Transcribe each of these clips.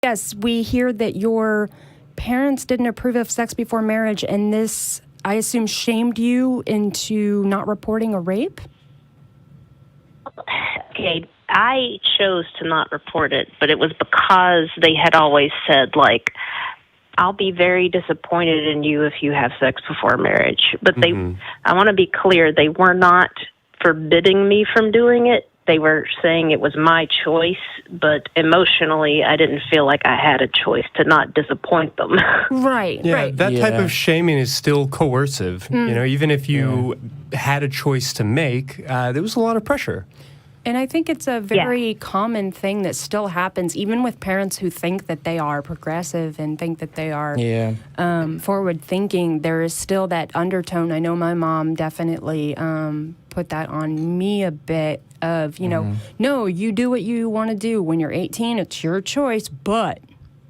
Yes, we hear that your parents didn't approve of sex before marriage, and this, I assume, shamed you into not reporting a rape? Okay, I chose to not report it, but it was because they had always said, like, I'll be very disappointed in you if you have sex before marriage. But I want to be clear, they were not forbidding me from doing it. They were saying it was my choice, but emotionally, I didn't feel like I had a choice to not disappoint them. Right, Yeah, right. that type of shaming is still coercive. You know, even if you had a choice to make, there was a lot of pressure. And I think it's a very common thing that still happens, even with parents who think that they are progressive and think that they are forward-thinking. There is still that undertone. I know my mom definitely put that on me a bit of, you know, no, you do what you want to do. When you're 18, it's your choice, but...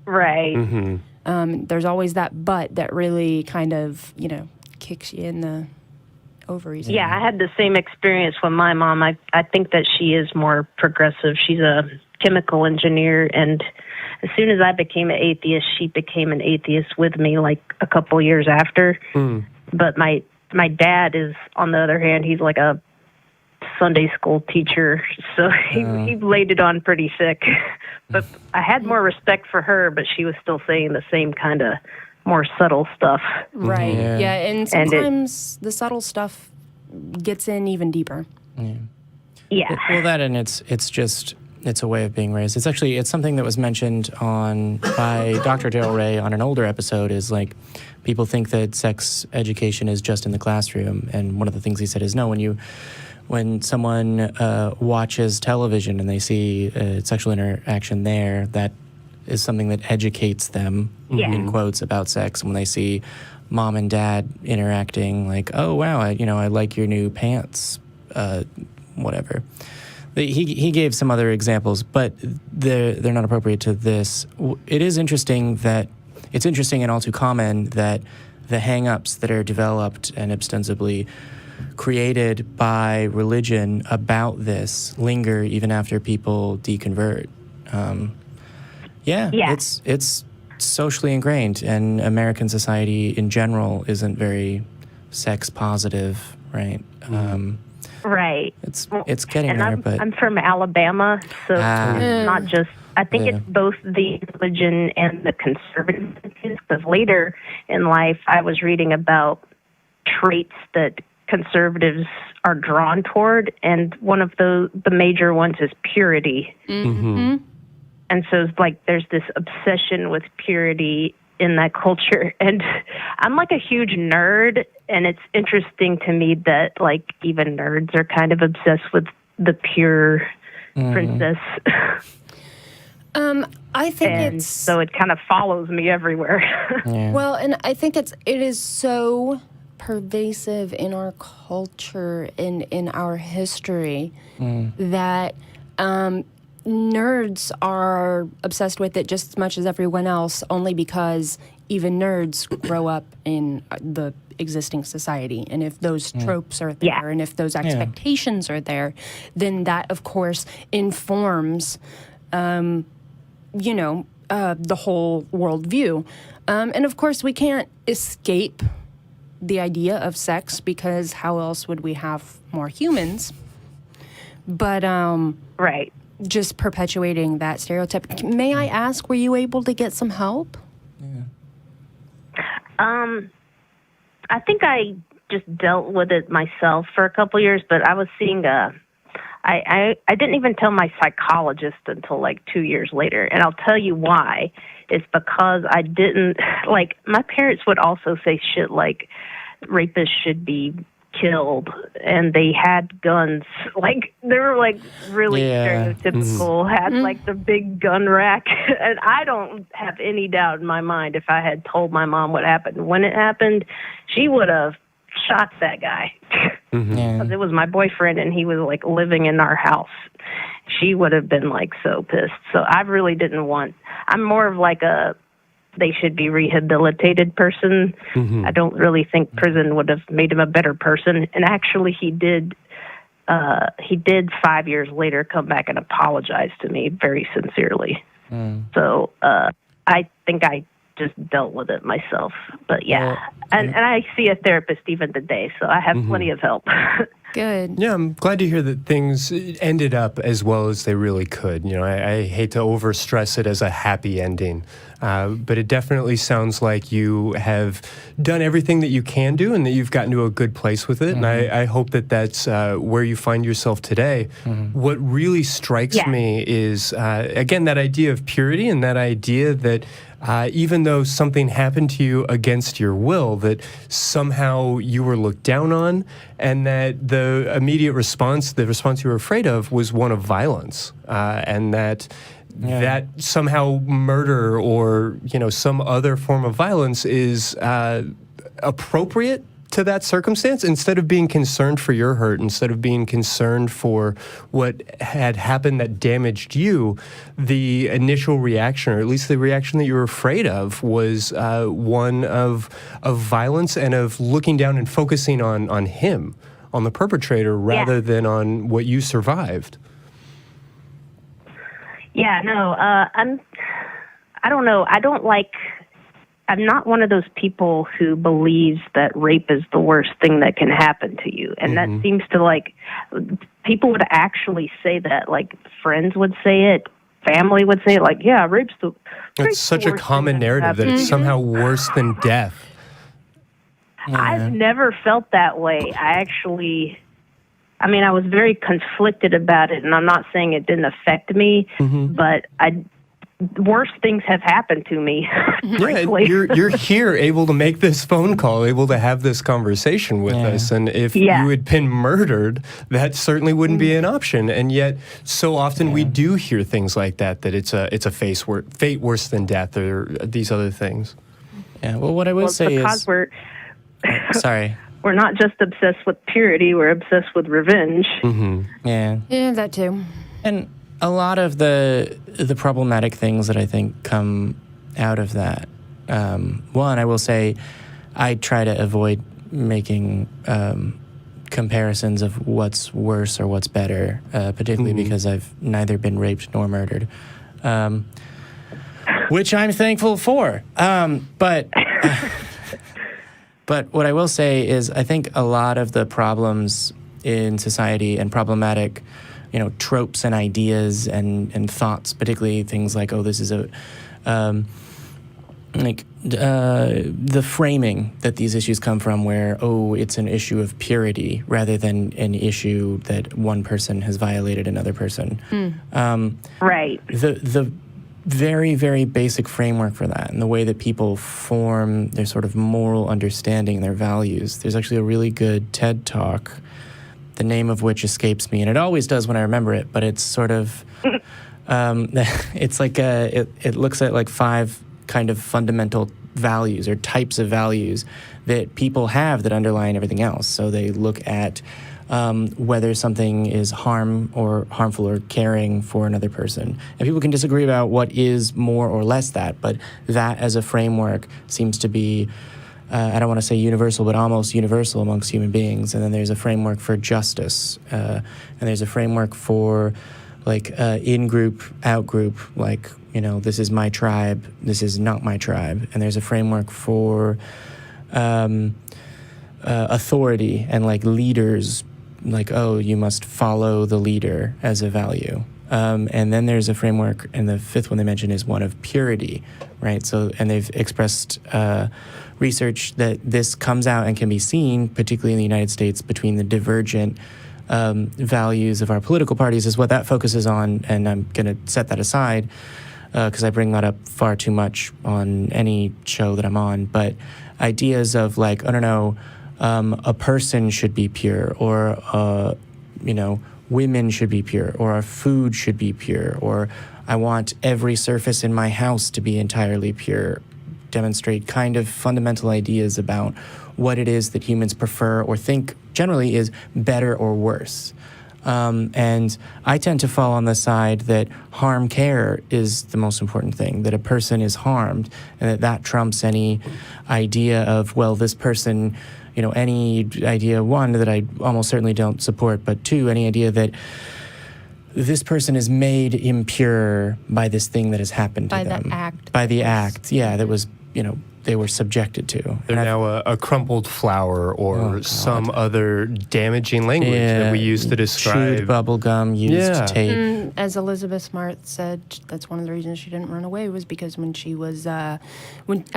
Right. There's always that but that really kind of, you know, kicks you in the... ovaries. Yeah, I had the same experience with my mom. I think that she is more progressive. She's a chemical engineer, and as soon as I became an atheist, she became an atheist with me, like a couple years after. But my dad is, on the other hand, he's like a Sunday school teacher, so he laid it on pretty thick. But I had more respect for her, but she was still saying the same kind of more subtle stuff. Right. Yeah, and sometimes the subtle stuff gets in even deeper. Yeah. Well, that, and it's a way of being raised. It's something that was mentioned by Dr. Del Rey on an older episode, is like, people think that sex education is just in the classroom, and one of the things he said is, no, when someone watches television and they see sexual interaction there, that is something that educates them, in quotes, about sex. And when they see mom and dad interacting, like, oh, wow, I like your new pants, whatever. He gave some other examples, but they're not appropriate to this. It is interesting it's interesting and all too common that the hang-ups that are developed and ostensibly created by religion about this linger even after people deconvert. It's socially ingrained, and American society in general isn't very sex positive, right? Right. It's getting there, but I'm from Alabama, so it's not just. I think it's both the religion and the conservative. Because later in life, I was reading about traits that conservatives are drawn toward, and one of the major ones is purity. And so it's like there's this obsession with purity in that culture. And I'm like a huge nerd, and it's interesting to me that like even nerds are kind of obsessed with the pure princess. I think so it kind of follows me everywhere. Well, and I think it is so pervasive in our culture and in our history that nerds are obsessed with it just as much as everyone else, only because even nerds grow up in the existing society. And if those tropes are there and if those expectations are there, then that, of course, informs, the whole worldview. And, of course, we can't escape the idea of sex, because how else would we have more humans? But right. Just perpetuating that stereotype. May I ask, were you able to get some help? I think I just dealt with it myself for a couple years, but I was seeing I didn't even tell my psychologist until like 2 years later, and I'll tell you why. It's because I didn't, like, my parents would also say shit like rapists should be killed, and they had guns. Like, they were like really stereotypical, had like the big gun rack. And I don't have any doubt in my mind, if I had told my mom what happened when it happened, she would have shot that guy. Because it was my boyfriend, and he was like living in our house. She would have been like so pissed. So I really didn't want, I'm more of like a they should be rehabilitated person. I don't really think prison would have made him a better person. And actually he did 5 years later come back and apologize to me very sincerely. So I think I just dealt with it myself. But yeah, and I see a therapist even today, so I have plenty of help. Good. Yeah, I'm glad to hear that things ended up as well as they really could. You know, I hate to overstress it as a happy ending, but it definitely sounds like you have done everything that you can do and that you've gotten to a good place with it. And I hope that that's where you find yourself today. What really strikes me is, again, that idea of purity and that idea that even though something happened to you against your will, that somehow you were looked down on, and that the immediate response, the response you were afraid of, was one of violence, and that somehow murder or some other form of violence is appropriate to that circumstance, instead of being concerned for your hurt, instead of being concerned for what had happened that damaged you. The initial reaction, or at least the reaction that you were afraid of, was one of violence and of looking down and focusing on him, on the perpetrator, rather than on what you survived. Yeah, no, I don't know. I'm not one of those people who believes that rape is the worst thing that can happen to you. And that seems to, people would actually say that. Like, friends would say it, family would say it, like, yeah, rape's the It's such a common narrative that it's somehow worse than death. I've never felt that way. I was very conflicted about it, and I'm not saying it didn't affect me, but worse things have happened to me. Yeah, you're here, able to make this phone call, able to have this conversation with us. And if you had been murdered, that certainly wouldn't be an option. And yet, so often we do hear things like that it's a fate worse than death, or these other things. Yeah. Well, what I will say because is, we're we're not just obsessed with purity; we're obsessed with revenge. Yeah, that too. And a lot of the problematic things that I think come out of that. One, I will say, I try to avoid making comparisons of what's worse or what's better, particularly because I've neither been raped nor murdered, which I'm thankful for. But what I will say is, I think a lot of the problems in society and problematic tropes and ideas and thoughts, particularly things like, this is the framing that these issues come from, where, it's an issue of purity rather than an issue that one person has violated another person. Right. The very, very basic framework for that, and the way that people form their sort of moral understanding, their values. There's actually a really good TED Talk, the name of which escapes me, and it always does when I remember it, but it's sort of, it's like it looks at like 5 kind of fundamental values or types of values that people have that underlie everything else. So they look at whether something is harmful or caring for another person. And people can disagree about what is more or less that, but that as a framework seems to be, I don't want to say universal, but almost universal amongst human beings. And then there's a framework for justice, and there's a framework for in-group, out-group, this is my tribe, this is not my tribe. And there's a framework for authority and leaders, you must follow the leader as a value. And then there's a framework, and the 5th one they mentioned is one of purity, right? So, and they've expressed research that this comes out and can be seen, particularly in the United States, between the divergent values of our political parties, is what that focuses on. And I'm going to set that aside because I bring that up far too much on any show that I'm on. But ideas of a person should be pure, or women should be pure, or our food should be pure, or I want every surface in my house to be entirely pure, demonstrate kind of fundamental ideas about what it is that humans prefer or think generally is better or worse. And I tend to fall on the side that harm care is the most important thing, that a person is harmed, and that trumps any idea of, this person, any idea, one, that I almost certainly don't support, but 2, any idea that this person is made impure by this thing that has happened to By them. the act. By the act, yeah, that was, they were subjected to. They're now a crumpled flower or some other damaging language that we use to describe. Chewed bubble gum, used tape. As Elizabeth Smart said, that's one of the reasons she didn't run away was because when she was, as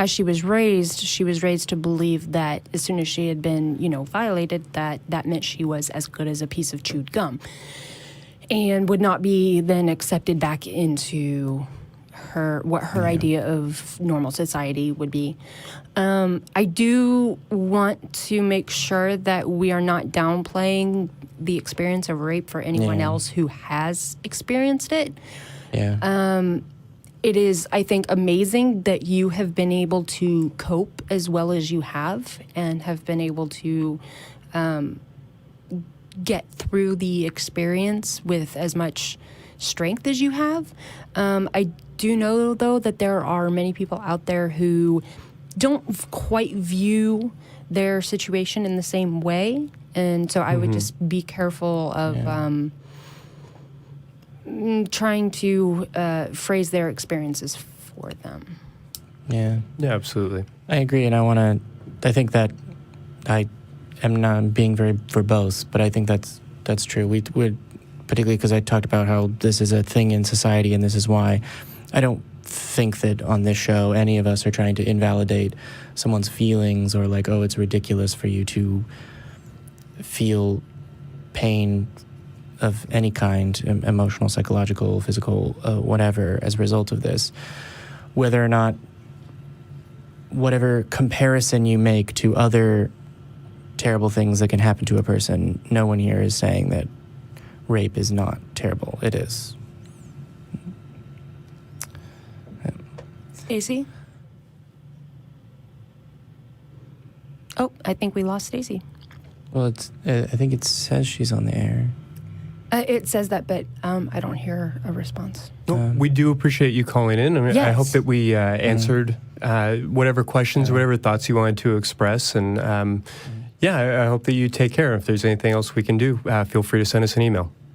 she was raised to believe that as soon as she had been, violated, that meant she was as good as a piece of chewed gum, and would not be then accepted back into her idea of normal society would be. I do want to make sure that we are not downplaying the experience of rape for anyone else who has experienced it. Yeah. It is, I think, amazing that you have been able to cope as well as you have and have been able to get through the experience with as much strength as you have. I do know, though, that there are many people out there who don't quite view their situation in the same way. And so I would just be careful of trying to phrase their experiences for them. Yeah. Yeah, absolutely. I agree, and I think that I am not being very verbose, but I think that's true. We would, particularly because I talked about how this is a thing in society and this is why. I don't think that on this show any of us are trying to invalidate someone's feelings or like, oh, it's ridiculous for you to feel pain of any kind, emotional, psychological, physical, whatever, as a result of this. Whether or not whatever comparison you make to other terrible things that can happen to a person, no one here is saying that rape is not terrible. It is. Stacy? Oh, I think we lost Stacy. Well, I think it says she's on the air. It says that, but I don't hear a response. Well, we do appreciate you calling in. I mean, Yes. I hope that we answered whatever questions, whatever thoughts you wanted to express. And I hope that you take care. If there's anything else we can do, feel free to send us an email.